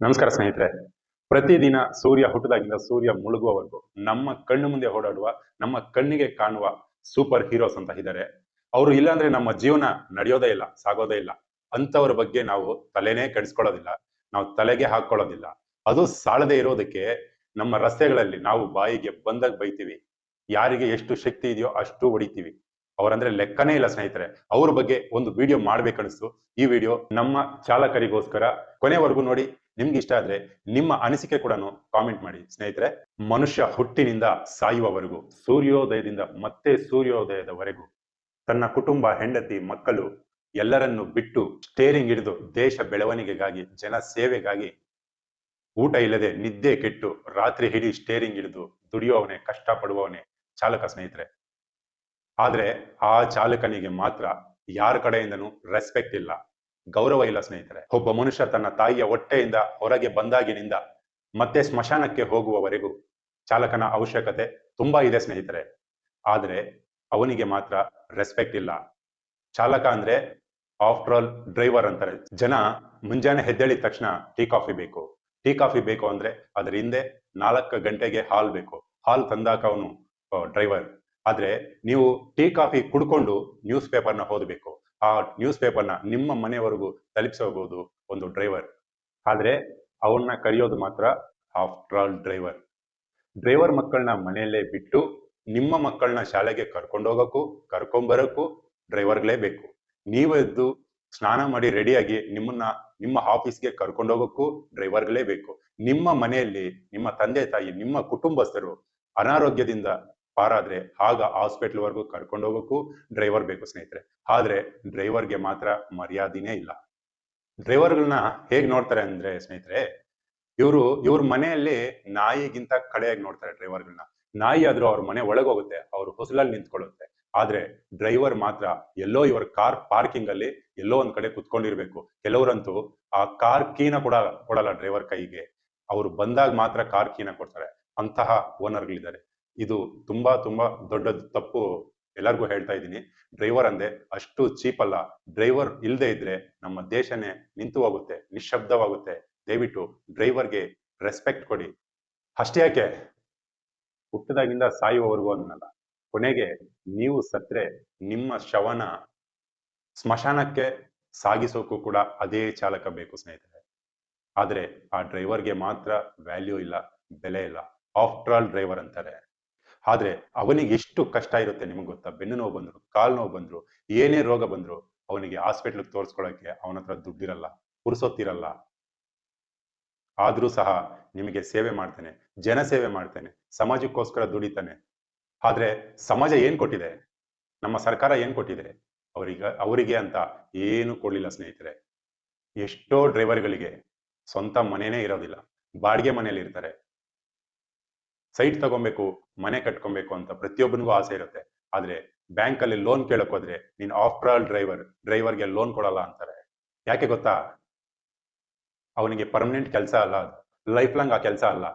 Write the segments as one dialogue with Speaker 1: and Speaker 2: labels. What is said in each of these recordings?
Speaker 1: ನಮಸ್ಕಾರ ಸ್ನೇಹಿತರೆ. ಪ್ರತಿದಿನ ಸೂರ್ಯ ಹುಟ್ಟದಾಗಿಂದ ಸೂರ್ಯ ಮುಳುಗುವವರೆಗೂ ನಮ್ಮ ಕಣ್ಣು ಮುಂದೆ ಓಡಾಡುವ, ನಮ್ಮ ಕಣ್ಣಿಗೆ ಕಾಣುವ ಸೂಪರ್ ಹೀರೋಸ್ ಅಂತ ಇದ್ದಾರೆ. ಅವರು ಇಲ್ಲಾಂದ್ರೆ ನಮ್ಮ ಜೀವನ ನಡೆಯೋದೇ ಇಲ್ಲ, ಸಾಗೋದೇ ಇಲ್ಲ. ಅಂತವ್ರ ಬಗ್ಗೆ ನಾವು ತಲೆನೇ ಕೆಡಿಸ್ಕೊಳ್ಳೋದಿಲ್ಲ, ನಾವು ತಲೆಗೆ ಹಾಕೊಳ್ಳೋದಿಲ್ಲ. ಅದು ಸಾಲದೇ ಇರೋದಕ್ಕೆ ನಮ್ಮ ರಸ್ತೆಗಳಲ್ಲಿ ನಾವು ಬಾಯಿಗೆ ಬಂದಾಗ ಬೈತೀವಿ. ಯಾರಿಗೆ ಎಷ್ಟು ಶಕ್ತಿ ಇದೆಯೋ ಅಷ್ಟು ಹೊಡಿತೀವಿ. ಅವರಂದ್ರೆ ಲೆಕ್ಕನೇ ಇಲ್ಲ ಸ್ನೇಹಿತರೆ. ಅವ್ರ ಬಗ್ಗೆ ಒಂದು ವಿಡಿಯೋ ಮಾಡ್ಬೇಕನ್ನಿಸ್ತು. ಈ ವಿಡಿಯೋ ನಮ್ಮ ಚಾಲಕರಿಗೋಸ್ಕರ. ಕೊನೆವರೆಗೂ ನೋಡಿ. ನಿಮ್ಗೆ ಇಷ್ಟ ಆದ್ರೆ ನಿಮ್ಮ ಅನಿಸಿಕೆ ಕೂಡ ಕಾಮೆಂಟ್ ಮಾಡಿ ಸ್ನೇಹಿತರೆ. ಮನುಷ್ಯ ಹುಟ್ಟಿನಿಂದ ಸಾಯುವವರೆಗೂ, ಸೂರ್ಯೋದಯದಿಂದ ಮತ್ತೆ ಸೂರ್ಯೋದಯದವರೆಗೂ ತನ್ನ ಕುಟುಂಬ, ಹೆಂಡತಿ, ಮಕ್ಕಳು ಎಲ್ಲರನ್ನು ಬಿಟ್ಟು ಸ್ಟೇರಿಂಗ್ ಹಿಡಿದು ದೇಶ ಬೆಳವಣಿಗೆಗಾಗಿ, ಜನ ಸೇವೆಗಾಗಿ ಊಟ ಇಲ್ಲದೆ ನಿದ್ದೆ ಕೆಟ್ಟು ರಾತ್ರಿ ಹಿಡಿ ಸ್ಟೇರಿಂಗ್ ಹಿಡಿದು ದುಡಿಯುವವನೇ, ಕಷ್ಟಪಡುವವನೇ ಚಾಲಕ ಸ್ನೇಹಿತರೆ. ಆದ್ರೆ ಆ ಚಾಲಕನಿಗೆ ಮಾತ್ರ ಯಾರ ಕಡೆಯಿಂದನೂ ರೆಸ್ಪೆಕ್ಟ್ ಇಲ್ಲ, ಗೌರವ ಇಲ್ಲ ಸ್ನೇಹಿತರೆ. ಒಬ್ಬ ಮನುಷ್ಯ ತನ್ನ ತಾಯಿಯ ಹೊಟ್ಟೆಯಿಂದ ಹೊರಗೆ ಬಂದಾಗಿನಿಂದ ಮತ್ತೆ ಸ್ಮಶಾನಕ್ಕೆ ಹೋಗುವವರೆಗೂ ಚಾಲಕನ ಅವಶ್ಯಕತೆ ತುಂಬಾ ಇದೆ ಸ್ನೇಹಿತರೆ. ಆದ್ರೆ ಅವನಿಗೆ ಮಾತ್ರ ರೆಸ್ಪೆಕ್ಟ್ ಇಲ್ಲ. ಚಾಲಕ ಅಂದ್ರೆ ಆಫ್ಟರ್ ಆಲ್ ಡ್ರೈವರ್ ಅಂತಾರೆ ಜನ. ಮುಂಜಾನೆ ಎದ್ದೇಳಿದ ತಕ್ಷಣ ಟೀ ಕಾಫಿ ಬೇಕು, ಟೀ ಕಾಫಿ ಬೇಕು ಅಂದ್ರೆ ಅದ್ರ ಹಿಂದೆ 4 ಗಂಟೆಗೆ ಹಾಲ್ ಬೇಕು, ಹಾಲ್ ತಂದಾಕ ಅವನು ಡ್ರೈವರ್. ಆದ್ರೆ ನೀವು ಟೀ ಕಾಫಿ ಕುಡ್ಕೊಂಡು ನ್ಯೂಸ್ ಪೇಪರ್ನ ಓದಬೇಕು, ಆ ನ್ಯೂಸ್ ಪೇಪರ್ನ ನಿಮ್ಮ ಮನೆಯವರೆಗೂ ತಲುಪಿಸಬಹುದು ಒಂದು ಡ್ರೈವರ್. ಆದ್ರೆ ಅವನ್ನ ಕರೆಯೋದು ಮಾತ್ರ ಆಫ್ಟರ್ ಆಲ್ ಡ್ರೈವರ್. ಡ್ರೈವರ್ ಮಕ್ಕಳನ್ನ ಮನೆಯಲ್ಲೇ ಬಿಟ್ಟು ನಿಮ್ಮ ಮಕ್ಕಳನ್ನ ಶಾಲೆಗೆ ಕರ್ಕೊಂಡೋಗಕ್ಕೂ ಕರ್ಕೊಂಬರಕ್ಕೂ ಡ್ರೈವರ್ಗಳೇ ಬೇಕು. ನೀವು ಎದ್ದು ಸ್ನಾನ ಮಾಡಿ ರೆಡಿಯಾಗಿ ನಿಮ್ಮ ಆಫೀಸ್ಗೆ ಕರ್ಕೊಂಡೋಗಕ್ಕೂ ಡ್ರೈವರ್ಗಳೇ ಬೇಕು. ನಿಮ್ಮ ಮನೆಯಲ್ಲಿ ನಿಮ್ಮ ತಂದೆ ತಾಯಿ, ನಿಮ್ಮ ಕುಟುಂಬಸ್ಥರು ಅನಾರೋಗ್ಯದಿಂದ ಪಾರಾದ್ರೆ ಆಗ ಹಾಸ್ಪಿಟಲ್ ವರೆಗೂ ಕರ್ಕೊಂಡೋಗಕ್ಕೂ ಡ್ರೈವರ್ ಬೇಕು ಸ್ನೇಹಿತರೆ. ಆದ್ರೆ ಡ್ರೈವರ್ಗೆ ಮಾತ್ರ ಮರ್ಯಾದೆನೇ ಇಲ್ಲ. ಡ್ರೈವರ್ಗಳನ್ನ ಹೇಗ್ ನೋಡ್ತಾರೆ ಅಂದ್ರೆ ಸ್ನೇಹಿತರೆ, ಇವ್ರ ಮನೆಯಲ್ಲಿ ನಾಯಿಗಿಂತ ಕಡೆಯಾಗಿ ನೋಡ್ತಾರೆ ಡ್ರೈವರ್ಗಳನ್ನ. ನಾಯಿ ಆದ್ರೂ ಅವ್ರ ಮನೆ ಒಳಗೋಗುತ್ತೆ, ಅವ್ರ ಹೊಸಲಲ್ಲಿ ನಿಂತ್ಕೊಳ್ಳುತ್ತೆ. ಆದ್ರೆ ಡ್ರೈವರ್ ಮಾತ್ರ ಎಲ್ಲೋ ಇವ್ರ ಕಾರ್ ಪಾರ್ಕಿಂಗ್ ಅಲ್ಲಿ ಎಲ್ಲೋ ಒಂದ್ ಕಡೆ ಕುತ್ಕೊಂಡಿರ್ಬೇಕು. ಕೆಲವರಂತೂ ಆ ಕಾರ್ ಕೀನ ಕೂಡ ಕೊಡಲ್ಲ ಡ್ರೈವರ್ ಕೈಗೆ. ಅವ್ರು ಬಂದಾಗ ಮಾತ್ರ ಕಾರ್ ಕೀನ ಕೊಡ್ತಾರೆ. ಅಂತಹ ಓನರ್ಗಳಿದ್ದಾರೆ. ಇದು ತುಂಬಾ ತುಂಬಾ ದೊಡ್ಡ ತಪ್ಪು. ಎಲ್ಲರಿಗೂ ಹೇಳ್ತಾ ಇದ್ದೀನಿ, ಡ್ರೈವರ್ ಅಂದೆ ಅಷ್ಟು ಚೀಪ್ ಅಲ್ಲ. ಡ್ರೈವರ್ ಇಲ್ಲದೆ ಇದ್ರೆ ನಮ್ಮ ದೇಶನೇ ನಿಂತು ಹೋಗುತ್ತೆ, ನಿಶ್ಶಬ್ದವಾಗುತ್ತೆ. ದಯವಿಟ್ಟು ಡ್ರೈವರ್ಗೆ ರೆಸ್ಪೆಕ್ಟ್ ಕೊಡಿ. ಅಷ್ಟೇ ಯಾಕೆ, ಹುಟ್ಟದಾಗಿಂದ ಸಾಯುವವರೆಗೂ ಅನ್ನಲ್ಲ, ಕೊನೆಗೆ ನೀವು ಸತ್ರೆ ನಿಮ್ಮ ಶವನ ಸ್ಮಶಾನಕ್ಕೆ ಸಾಗಿಸೋಕು ಕೂಡ ಅದೇ ಚಾಲಕ ಬೇಕು ಸ್ನೇಹಿತರೆ. ಆದ್ರೆ ಆ ಡ್ರೈವರ್ಗೆ ಮಾತ್ರ ವ್ಯಾಲ್ಯೂ ಇಲ್ಲ, ಬೆಲೆ ಇಲ್ಲ. ಆಫ್ಟರ್ ಆಲ್ ಡ್ರೈವರ್ ಅಂತಾರೆ. ಆದ್ರೆ ಅವನಿಗೆ ಎಷ್ಟು ಕಷ್ಟ ಇರುತ್ತೆ ನಿಮಗೆ ಗೊತ್ತಾ? ಬೆನ್ನು ನೋವು ಬಂದ್ರು, ಕಾಲ್ ನೋವು ಬಂದ್ರು, ಏನೇ ರೋಗ ಬಂದ್ರು ಅವನಿಗೆ ಹಾಸ್ಪಿಟ್ಲ್ ತೋರಿಸ್ಕೊಳಕ್ಕೆ ಅವನ ಹತ್ರ ದುಡ್ಡಿರಲ್ಲ, ಪುರ್ಸೊತ್ತಿರಲ್ಲ. ಆದ್ರೂ ಸಹ ನಿಮಗೆ ಸೇವೆ ಮಾಡ್ತಾನೆ, ಜನ ಸೇವೆ ಮಾಡ್ತಾನೆ, ಸಮಾಜಕ್ಕೋಸ್ಕರ ದುಡಿತಾನೆ. ಆದ್ರೆ ಸಮಾಜ ಏನ್ ಕೊಟ್ಟಿದೆ, ನಮ್ಮ ಸರ್ಕಾರ ಏನ್ ಕೊಟ್ಟಿದೆ? ಅವರಿಗೆ ಅಂತ ಏನು ಕೊಡ್ಲಿಲ್ಲ ಸ್ನೇಹಿತರೆ. ಎಷ್ಟೋ ಡ್ರೈವರ್ಗಳಿಗೆ ಸ್ವಂತ ಮನೆನೇ ಇರೋದಿಲ್ಲ, ಬಾಡಿಗೆ ಮನೇಲಿ ಇರ್ತಾರೆ. ಸೈಟ್ ತಗೊಬೇಕು, ಮನೆ ಕಟ್ಕೊಬೇಕು ಅಂತ ಪ್ರತಿಯೊಬ್ಬನಿಗೂ ಆಸೆ ಇರುತ್ತೆ. ಆದ್ರೆ ಬ್ಯಾಂಕ್ ಅಲ್ಲಿ ಲೋನ್ ಕೇಳಕ್ ಹೋದ್ರೆ ನೀನ್ ಆಫ್ಟರ್ ಆಲ್ ಡ್ರೈವರ್ಗೆ ಲೋನ್ ಕೊಡಲ್ಲ ಅಂತಾರೆ. ಯಾಕೆ ಗೊತ್ತಾ? ಅವನಿಗೆ ಪರ್ಮನೆಂಟ್ ಕೆಲಸ ಅಲ್ಲ, ಲೈಫ್ ಲಾಂಗ್ ಆ ಕೆಲಸ ಅಲ್ಲ.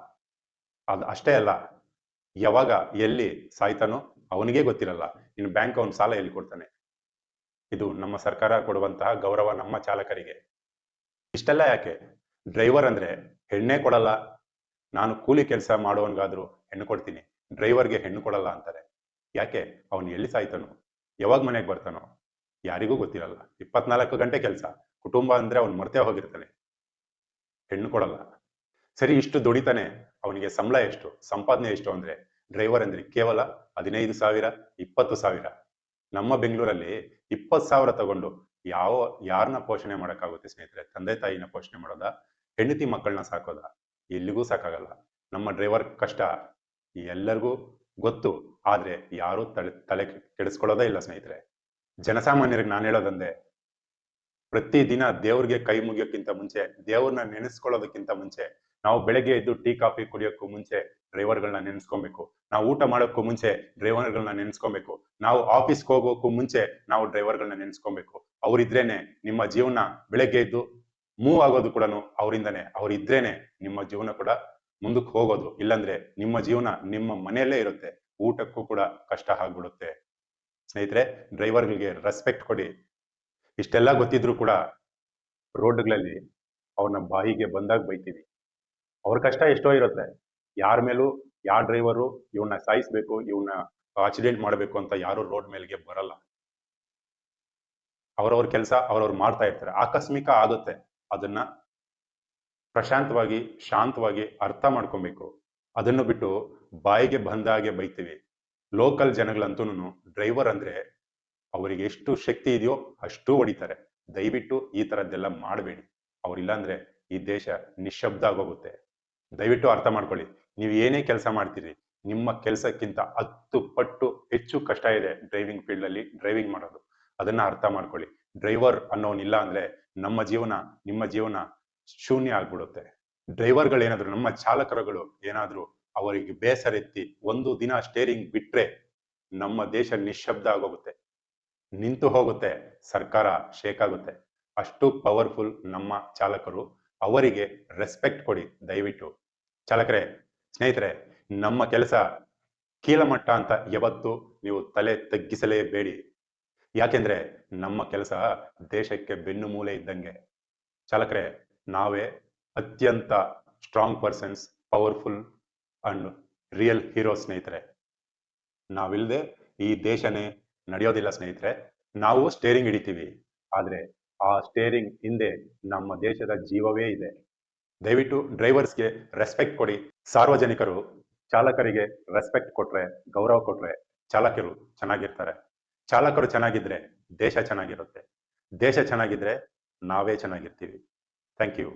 Speaker 1: ಅದು ಅಷ್ಟೇ ಅಲ್ಲ, ಯಾವಾಗ ಎಲ್ಲಿ ಸಾಯ್ತಾನೋ ಅವನಿಗೆ ಗೊತ್ತಿರಲ್ಲ. ಇನ್ನು ಬ್ಯಾಂಕ್ ಅವನ್ ಸಾಲ ಎಲ್ಲಿ ಕೊಡ್ತಾನೆ? ಇದು ನಮ್ಮ ಸರ್ಕಾರ ಕೊಡುವಂತಹ ಗೌರವ ನಮ್ಮ ಚಾಲಕರಿಗೆ. ಇಷ್ಟೆಲ್ಲ ಯಾಕೆ? ಡ್ರೈವರ್ ಅಂದ್ರೆ ಹೆಣ್ಣೆ ಕೊಡಲ್ಲ. ನಾನು ಕೂಲಿ ಕೆಲಸ ಮಾಡೋನ್ಗಾದ್ರೂ ಹೆಣ್ಣು ಕೊಡ್ತೀನಿ, ಡ್ರೈವರ್ಗೆ ಹೆಣ್ಣು ಕೊಡಲ್ಲ ಅಂತಾರೆ. ಯಾಕೆ? ಅವನು ಎಲ್ಲಿ ಸಾಯ್ತಾನೋ, ಯಾವಾಗ ಮನೆಗೆ ಬರ್ತಾನೋ ಯಾರಿಗೂ ಗೊತ್ತಿರಲ್ಲ. 24 ಗಂಟೆ ಕೆಲಸ, ಕುಟುಂಬ ಅಂದ್ರೆ ಅವ್ನು ಮರ್ತೇ ಹೋಗಿರ್ತಾನೆ. ಹೆಣ್ಣು ಕೊಡಲ್ಲ. ಸರಿ, ಇಷ್ಟು ದುಡಿತಾನೆ, ಅವನಿಗೆ ಸಂಬಳ ಎಷ್ಟು, ಸಂಪಾದನೆ ಎಷ್ಟು ಅಂದ್ರೆ ಡ್ರೈವರ್ ಅಂದ್ರೆ ಕೇವಲ 15,000, 20,000. ನಮ್ಮ ಬೆಂಗಳೂರಲ್ಲಿ 20,000 ತಗೊಂಡು ಯಾರನ್ನ ಪೋಷಣೆ ಮಾಡಕ್ಕಾಗುತ್ತೆ ಸ್ನೇಹಿತರೆ? ತಂದೆ ತಾಯಿನ ಪೋಷಣೆ ಮಾಡೋದ, ಹೆಂಡತಿ ಮಕ್ಕಳನ್ನ ಸಾಕೋದ? ಎಲ್ಲಿಗೂ ಸಾಕಾಗಲ್ಲ. ನಮ್ಮ ಡ್ರೈವರ್ ಕಷ್ಟ ಎಲ್ಲರಿಗೂ ಗೊತ್ತು. ಆದ್ರೆ ಯಾರು ತಲೆ ಕೆಡಿಸ್ಕೊಳ್ಳೋದೇ ಇಲ್ಲ ಸ್ನೇಹಿತರೆ. ಜನಸಾಮಾನ್ಯರಿಗೆ ನಾನು ಹೇಳೋದಂದೆ, ಪ್ರತಿ ದಿನ ದೇವ್ರಿಗೆ ಕೈ ಮುಗಿಯೋಕ್ಕಿಂತ ಮುಂಚೆ, ದೇವ್ರನ್ನ ನೆನೆಸ್ಕೊಳ್ಳೋದಕ್ಕಿಂತ ಮುಂಚೆ, ನಾವು ಬೆಳಗ್ಗೆ ಎದ್ದು ಟೀ ಕಾಫಿ ಕುಡಿಯೋಕ್ಕೂ ಮುಂಚೆ ಡ್ರೈವರ್ಗಳನ್ನ ನೆನೆಸ್ಕೊಬೇಕು. ನಾವು ಊಟ ಮಾಡೋಕ್ಕೂ ಮುಂಚೆ ಡ್ರೈವರ್ಗಳನ್ನ ನೆನೆಸ್ಕೊಬೇಕು. ನಾವು ಆಫೀಸ್ಗೆ ಹೋಗೋಕ್ಕೂ ಮುಂಚೆ ನಾವು ಡ್ರೈವರ್ಗಳನ್ನ ನೆನೆಸ್ಕೊಬೇಕು. ಅವ್ರಿದ್ರೇನೆ ನಿಮ್ಮ ಜೀವನ ಬೆಳಗ್ಗೆ ಎದ್ದು ಮೂವ್ ಆಗೋದು ಕೂಡ ಅವರಿಂದನೇ. ಅವ್ರಿದ್ರೇನೆ ನಿಮ್ಮ ಜೀವನ ಕೂಡ ಮುಂದಕ್ಕೆ ಹೋಗೋದು. ಇಲ್ಲಾಂದ್ರೆ ನಿಮ್ಮ ಜೀವನ ನಿಮ್ಮ ಮನೆಯಲ್ಲೇ ಇರುತ್ತೆ, ಊಟಕ್ಕೂ ಕೂಡ ಕಷ್ಟ ಆಗ್ಬಿಡುತ್ತೆ. ಸ್ನೇಹಿತರೆ, ಡ್ರೈವರ್ಗಳಿಗೆ ರೆಸ್ಪೆಕ್ಟ್ ಕೊಡಿ. ಇಷ್ಟೆಲ್ಲ ಗೊತ್ತಿದ್ರು ಕೂಡ ರೋಡ್ಗಳಲ್ಲಿ ಅವ್ರನ್ನ ಬಾಯಿಗೆ ಬಂದಾಗ ಬೈತೀವಿ. ಅವ್ರ ಕಷ್ಟ ಎಷ್ಟೋ ಇರುತ್ತೆ. ಯಾರ ಮೇಲೂ ಯಾವ ಡ್ರೈವರು ಇವನ್ನ ಸಾಯಿಸ್ಬೇಕು, ಇವನ್ನ ಆಕ್ಸಿಡೆಂಟ್ ಮಾಡಬೇಕು ಅಂತ ಯಾರು ರೋಡ್ ಮೇಲ್ಗೆ ಬರಲ್ಲ. ಅವ್ರವ್ರ ಕೆಲಸ ಅವ್ರವ್ರು ಮಾಡ್ತಾ ಇರ್ತಾರೆ. ಆಕಸ್ಮಿಕ ಆಗುತ್ತೆ. ಅದನ್ನ ಪ್ರಶಾಂತವಾಗಿ, ಶಾಂತವಾಗಿ ಅರ್ಥ ಮಾಡ್ಕೊಬೇಕು. ಅದನ್ನು ಬಿಟ್ಟು ಬಾಯಿಗೆ ಬಂದಾಗೆ ಬೈತೀವಿ. ಲೋಕಲ್ ಜನಗಳಂತೂನು ಡ್ರೈವರ್ ಅಂದ್ರೆ ಅವರಿಗೆ ಎಷ್ಟು ಶಕ್ತಿ ಇದೆಯೋ ಅಷ್ಟು ಹೊಡಿತಾರೆ. ದಯವಿಟ್ಟು ಈ ತರದ್ದೆಲ್ಲ ಮಾಡಬೇಡಿ. ಅವ್ರಿಲ್ಲಾಂದ್ರೆ ಈ ದೇಶ ನಿಶ್ಶಬ್ದ ಆಗೋಗುತ್ತೆ. ದಯವಿಟ್ಟು ಅರ್ಥ ಮಾಡ್ಕೊಳ್ಳಿ. ನೀವು ಏನೇ ಕೆಲಸ ಮಾಡ್ತೀರಿ, ನಿಮ್ಮ ಕೆಲಸಕ್ಕಿಂತ 10 ಪಟ್ಟು ಹೆಚ್ಚು ಕಷ್ಟ ಇದೆ ಡ್ರೈವಿಂಗ್ ಫೀಲ್ಡ್ ಅಲ್ಲಿ ಡ್ರೈವಿಂಗ್ ಮಾಡೋದು. ಅದನ್ನ ಅರ್ಥ ಮಾಡ್ಕೊಳ್ಳಿ. ಡ್ರೈವರ್ ಅನ್ನೋನಿಲ್ಲ ಅಂದ್ರೆ ನಮ್ಮ ಜೀವನ, ನಿಮ್ಮ ಜೀವನ ಶೂನ್ಯ ಆಗ್ಬಿಡುತ್ತೆ. ಡ್ರೈವರ್ಗಳೇನಾದ್ರು, ನಮ್ಮ ಚಾಲಕರುಗಳು ಏನಾದ್ರು ಅವರಿಗೆ ಬೇಸರೆತ್ತಿ ಒಂದು ದಿನ ಸ್ಟೇರಿಂಗ್ ಬಿಟ್ರೆ ನಮ್ಮ ದೇಶ ನಿಶ್ಶಬ್ದ ಆಗೋಗುತ್ತೆ, ನಿಂತು ಹೋಗುತ್ತೆ, ಸರ್ಕಾರ ಶೇಕ್ ಆಗುತ್ತೆ. ಅಷ್ಟು ಪವರ್ಫುಲ್ ನಮ್ಮ ಚಾಲಕರು. ಅವರಿಗೆ ರೆಸ್ಪೆಕ್ಟ್ ಕೊಡಿ ದಯವಿಟ್ಟು. ಚಾಲಕರೇ, ಸ್ನೇಹಿತರೆ, ನಮ್ಮ ಕೆಲಸ ಕೀಳಮಟ್ಟ ಅಂತ ಯಾವತ್ತು ನೀವು ತಲೆ ತಗ್ಗಿಸಲೇಬೇಡಿ. ಯಾಕೆಂದ್ರೆ ನಮ್ಮ ಕೆಲಸ ದೇಶಕ್ಕೆ ಬೆನ್ನು ಮೂಲೆ ಇದ್ದಂಗೆ. ಚಾಲಕರೇ, ನಾವೇ ಅತ್ಯಂತ strong persons, powerful and real hero ಸ್ನೇಹಿತರೆ. ನಾವಿಲ್ಲದೆ ಈ ದೇಶನೇ ನಡೆಯೋದಿಲ್ಲ ಸ್ನೇಹಿತರೆ. ನಾವು ಸ್ಟೇರಿಂಗ್ ಹಿಡಿತೀವಿ, ಆದ್ರೆ ಆ ಸ್ಟೇರಿಂಗ್ ಹಿಂದೆ ನಮ್ಮ ದೇಶದ ಜೀವವೇ ಇದೆ. ದಯವಿಟ್ಟು ಡ್ರೈವರ್ಸ್ಗೆ ರೆಸ್ಪೆಕ್ಟ್ ಕೊಡಿ. ಸಾರ್ವಜನಿಕರು ಚಾಲಕರಿಗೆ ರೆಸ್ಪೆಕ್ಟ್ ಕೊಟ್ರೆ, ಗೌರವ ಕೊಟ್ರೆ ಚಾಲಕರು ಚೆನ್ನಾಗಿರ್ತಾರೆ. ಚಾಲಕರು ಚೆನ್ನಾಗಿದ್ರೆ ದೇಶ ಚೆನ್ನಾಗಿರುತ್ತೆ. ದೇಶ ಚೆನ್ನಾಗಿದ್ರೆ ನಾವೇ ಚೆನ್ನಾಗಿರ್ತೀವಿ. Thank you.